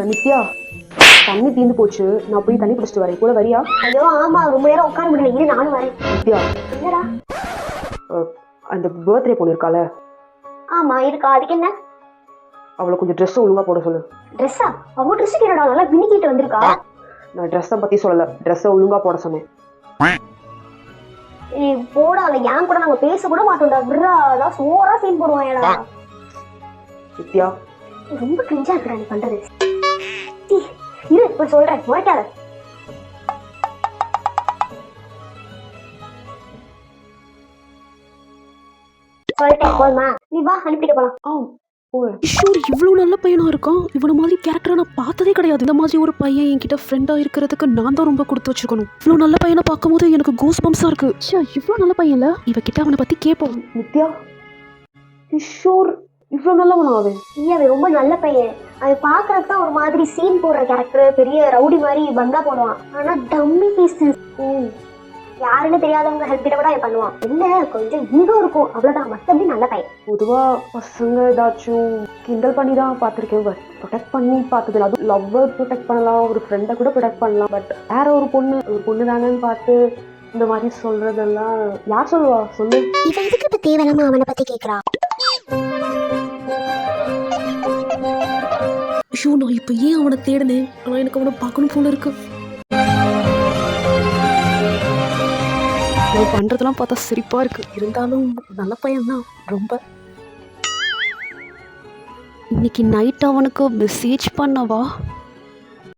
நித்யா, தண்ணி தீர்ந்து போச்சு. நான் போய் தண்ணி பிடிச்சிட்டு வரேன். கூட வரியா? ஐயோ ஆமா, ரொம்ப நேரம் உட்கார முடியல. இரு நானும் வரேன். நித்யா, என்னடா? அந்த பர்த்டே பொண்ணு இருக்கால, ஆமா இருக்கா, அதுக்கு என்ன? அவளை கொஞ்சம் ட்ரெஸ் ஒழுங்கா போட சொல்லு. ட்ரெஸ்ஸா? அவ ட்ரெஸ் கேடா நல்லா பின்னிக்கிட்டு வந்திருக்கா. நான் ட்ரெஸ்ஸை பத்தி சொல்லல, ட்ரெஸ்ஸை ஒழுங்கா போட சொன்னேன். போடாத, ஏன் கூட நாங்க பேச கூட மாட்டோம்டா. விட்றா, அதான் சோறா சீன் போடுவாங்கடா. நித்யா, ரொம்ப கிரிஞ்சா இருக்குடா நீ பண்றது. இரு இப்ப சொல்றேன், முறைக்காத. சொல்லிட்டேன் போதுமா? நீ வா, அனுப்பிட்டு போலாம். கிஷோர் இவ்வளவு நல்ல பையனா இருக்கான். இவனை மாதிரி கேரக்டரை நான் பார்த்ததே கிடையாது. இந்த மாதிரி ஒரு பையன் என்கிட்ட ஃப்ரெண்டா இருக்கிறதுக்கு நான் தான் ரொம்ப கொடுத்து வச்சிருக்கணும். இவ்வளவு நல்ல பையனை பார்க்கும்போது எனக்கு கூஸ் பம்ப்ஸா இருக்கு. இவ்வளவு நல்ல பையன்ல, இவகிட்ட அவனை பத்தி கேட்போம். நித்யா, கிஷோர் இவ்வளவு நல்லவனா? அவன் அவன் ரொம்ப நல்ல பையன். அது பாக்குறதுக்கு தான் ஒரு மாதிரி சீன் போடுற கேரக்டர், பெரிய ரவுடி மாதிரி பந்தா போடுவான். ஆனா டம்மி பீஸ். யாருன்னு தெரியாதவங்க ஹெல்ப் கிட்ட கூட அவன் பண்ணுவான். என்ன கொஞ்சம் ஈகோ இருக்கும், அவ்வளவுதான். மத்தபடி நல்ல பையன். பொதுவா பசங்க ஏதாச்சும் கிண்டல் பண்ணி தான் பார்த்துருக்கேன், பட் ப்ரொடெக்ட் பண்ணி பார்த்ததில்ல. அதுவும் லவ்வர் ப்ரொடெக்ட் பண்ணலாம், ஒரு ஃப்ரெண்டை கூட ப்ரொடெக்ட் பண்ணலாம். பட் வேற ஒரு பொண்ணு தானேன்னு பார்த்து இந்த மாதிரி சொல்றதெல்லாம் யார் சொல்லுவா சொல்லு? இவன் எதுக்கு இப்ப தேவையில்லாம அவனை பத்தி கேக்குறா? ஐயோ, நான் இப்ப ஏன் அவனை தேடினேன்? ஆனா எனக்கு அவனை பார்க்கணும் போல இருக்கு. நான் பண்றதெல்லாம் பார்த்தா சிரிப்பா இருக்கு. இருந்தாலும் நல்ல பையன் தான் ரொம்ப. இன்னைக்கு நைட் அவனுக்கு மெசேஜ் பண்ணவா?